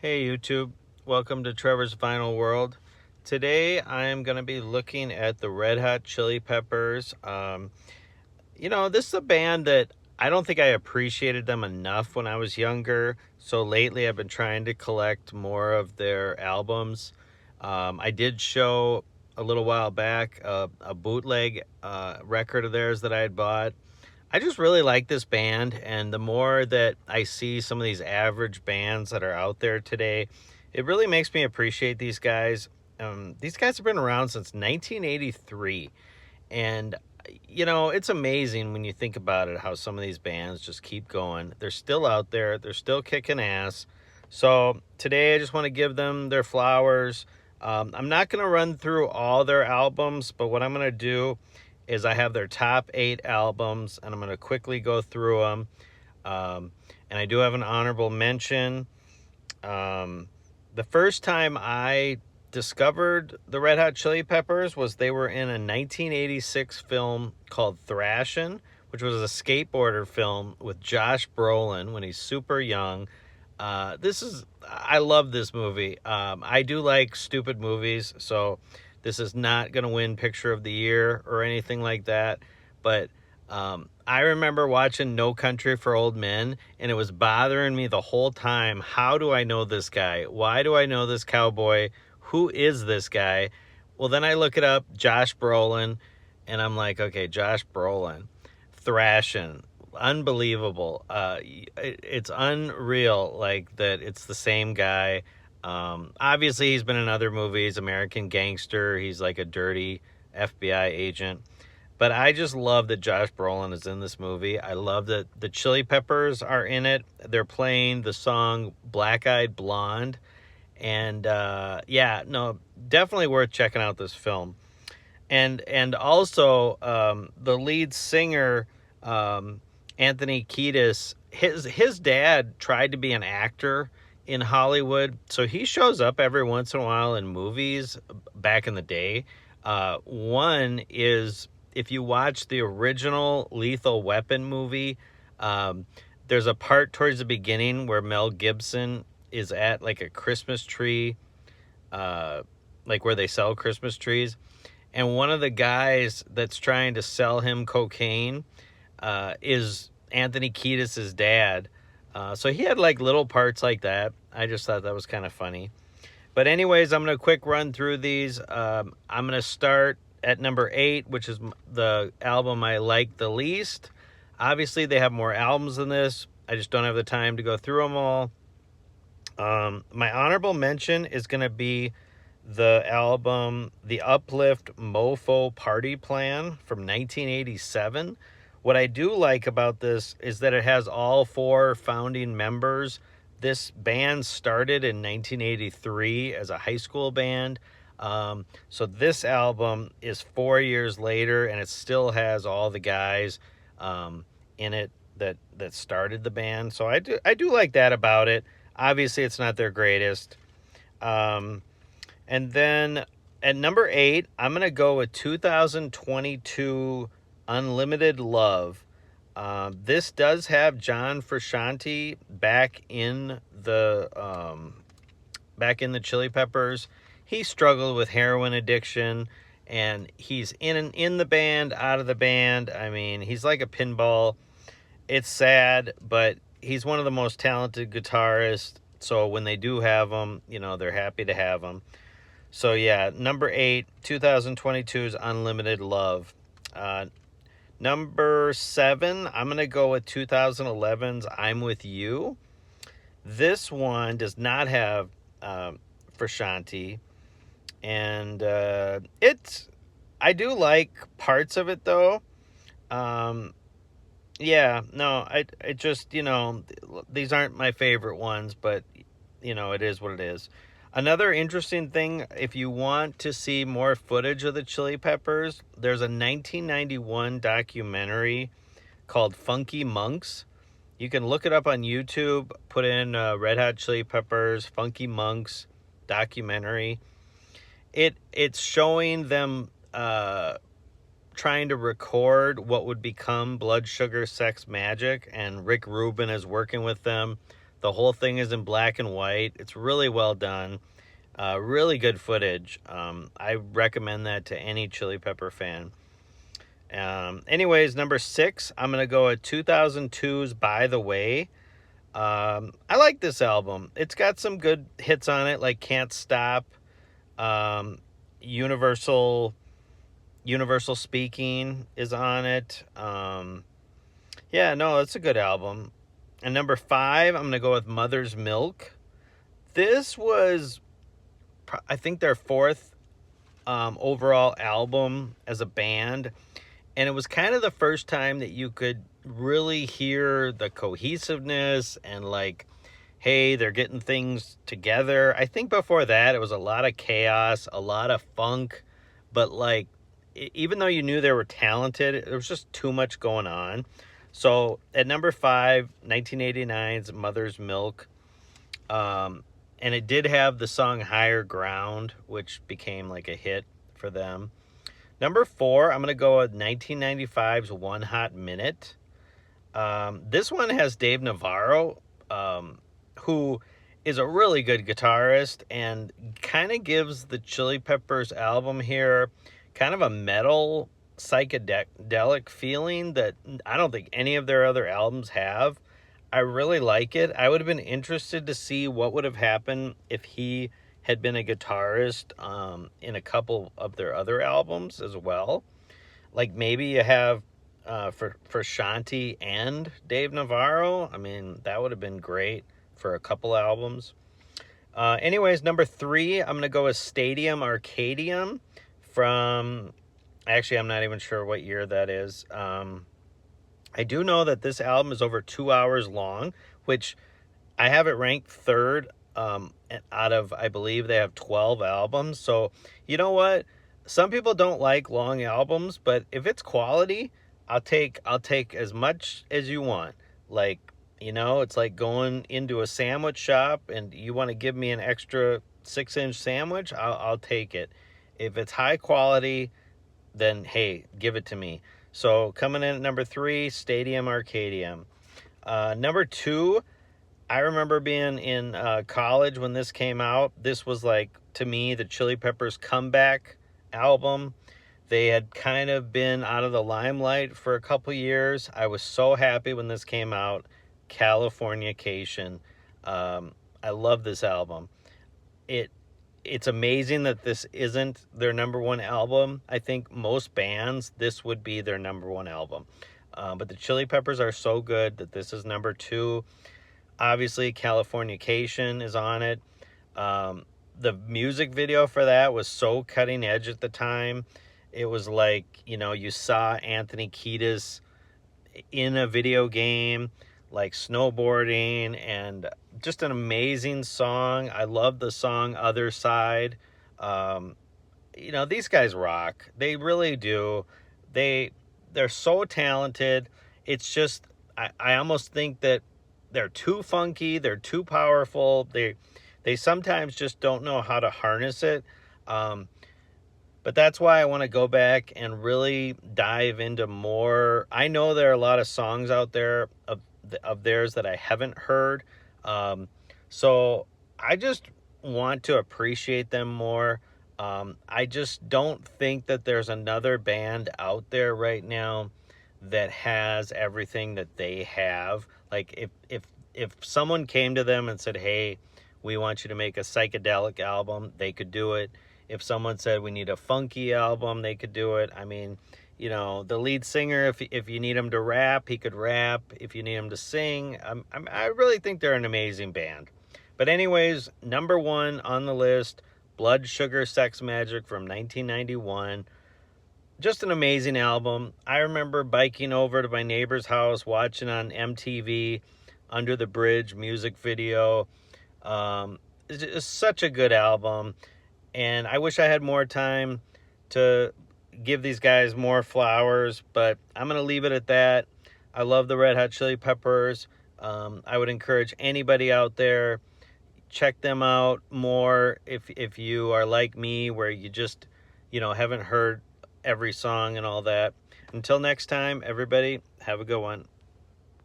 Hey YouTube, welcome to Trevor's Final World. Today I am going to be looking at the Red Hot Chili Peppers. This is a band that I don't think I appreciated them enough when I was younger. So lately I've been trying to collect more of their albums. I did show a little while back a bootleg record of theirs that I had bought. I just really like this band, and the more that I see some of these average bands that are out there today, it really makes me appreciate these guys. These guys have been around since 1983, and it's amazing when you think about it how some of these bands just keep going. They're still out there, they're still kicking ass. So today I just want to give them their flowers. I'm not going to run through all their albums, but what I'm going to do is I have their top 8 albums, and I'm going to quickly go through them. And I do have an honorable mention. The first time I discovered the Red Hot Chili Peppers was they were in a 1986 film called Thrashin', which was a skateboarder film with Josh Brolin when he's super young. I love this movie. I do like stupid movies, so this is not going to win Picture of the Year or anything like that. But I remember watching No Country for Old Men, and it was bothering me the whole time. How do I know this guy? Why do I know this cowboy? Who is this guy? Well, then I look it up, Josh Brolin, and I'm like, okay, Josh Brolin, Thrashin', unbelievable. It's unreal, like that it's the same guy. Obviously, he's been in other movies, American Gangster. He's like a dirty FBI agent. But I just love that Josh Brolin is in this movie. I love that the Chili Peppers are in it. They're playing the song Black Eyed Blonde. And definitely worth checking out this film. And also the lead singer, Anthony Kiedis, his dad tried to be an actor in Hollywood, so he shows up every once in a while in movies back in the day. One is, if you watch the original Lethal Weapon movie, there's a part towards the beginning where Mel Gibson is at like a Christmas tree, like where they sell Christmas trees, and one of the guys that's trying to sell him cocaine is Anthony Kiedis' dad. So he had like little parts like that. I just thought that was kind of funny. But anyways, I'm going to quick run through these. I'm going to start at number 8, which is the album I like the least. Obviously, they have more albums than this. I just don't have the time to go through them all. My honorable mention is going to be the album The Uplift Mofo Party Plan from 1987. What I do like about this is that it has all 4 founding members. This band started in 1983 as a high school band. So this album is 4 years later, and it still has all the guys in it that started the band. So I do like that about it. Obviously, it's not their greatest. And then at number 8, I'm going to go with 2022 Unlimited Love. This does have John Frusciante back in the Chili Peppers. He struggled with heroin addiction, and he's in the band, out of the band. I mean, he's like a pinball. It's sad, but he's one of the most talented guitarists. So when they do have him, they're happy to have him. So yeah, number 8, 2022's Unlimited Love. Number 7, I'm going to go with 2011's I'm With You. This one does not have Frusciante. And I do like parts of it, though. It just, these aren't my favorite ones, but, it is what it is. Another interesting thing, if you want to see more footage of the Chili Peppers, there's a 1991 documentary called Funky Monks. You can look it up on YouTube, put in Red Hot Chili Peppers, Funky Monks documentary. It's showing them trying to record what would become Blood Sugar Sex Magik, and Rick Rubin is working with them The whole thing is in black and white. It's really well done. Really good footage. I recommend that to any Chili Pepper fan. Anyways, number 6, I'm going to go with 2002's By the Way. I like this album. It's got some good hits on it, like Can't Stop, Universal Speaking is on it. Yeah, no, it's a good album. And number 5, I'm going to go with Mother's Milk. This was, I think, their 4th overall album as a band. And it was kind of the first time that you could really hear the cohesiveness and like, hey, they're getting things together. I think before that, it was a lot of chaos, a lot of funk. But like, even though you knew they were talented, there was just too much going on. So at number 5, 1989's Mother's Milk. And it did have the song Higher Ground, which became like a hit for them. Number 4, I'm going to go with 1995's One Hot Minute. This one has Dave Navarro, who is a really good guitarist and kind of gives the Chili Peppers album here kind of a metal psychedelic feeling that I don't think any of their other albums have. I really like it. I would have been interested to see what would have happened if he had been a guitarist in a couple of their other albums as well. Like maybe you have for Shanti and Dave Navarro. I mean, that would have been great for a couple albums. Anyways, number 3, I'm going to go with Stadium Arcadium from... Actually, I'm not even sure what year that is. I do know that this album is over 2 hours long, which I have it ranked 3rd out of, I believe they have 12 albums. So, you know what? Some people don't like long albums, but if it's quality, I'll take as much as you want. Like, you know, it's like going into a sandwich shop and you want to give me an extra 6-inch sandwich, I'll take it. If it's high quality, then hey, give it to me. So coming in at number 3, Stadium Arcadium. Number 2, I remember being in college when this came out. This was like, to me, the Chili Peppers comeback album. They had kind of been out of the limelight for a couple years. I was so happy when this came out. Californication. I love this album. It's amazing that this isn't their number 1 album. I think most bands, this would be their number 1 album. But the Chili Peppers are so good that this is number 2. Obviously, Californication is on it. The music video for that was so cutting edge at the time. It was like, you know, you saw Anthony Kiedis in a video game, like snowboarding, and just an amazing song. I love the song Other Side. You know, these guys rock. They really do. They're so talented. It's just, I almost think that they're too funky. They're too powerful. They sometimes just don't know how to harness it. But that's why I want to go back and really dive into more. I know there are a lot of songs out there of theirs that I haven't heard. So I just want to appreciate them more. I just don't think that there's another band out there right now that has everything that they have. Like if someone came to them and said, hey, we want you to make a psychedelic album, they could do it. If someone said we need a funky album, they could do it. I mean, you know, the lead singer, if you need him to rap, he could rap. If you need him to sing, I really think they're an amazing band. But anyways, number 1 on the list, Blood Sugar Sex Magik from 1991. Just an amazing album. I remember biking over to my neighbor's house, watching on MTV Under the Bridge music video. It's just such a good album. And I wish I had more time to give these guys more flowers, but I'm going to leave it at that. I love the Red Hot Chili Peppers. I would encourage anybody out there, check them out more if you are like me, where you just, you know, haven't heard every song and all that. Until next time, everybody, have a good one.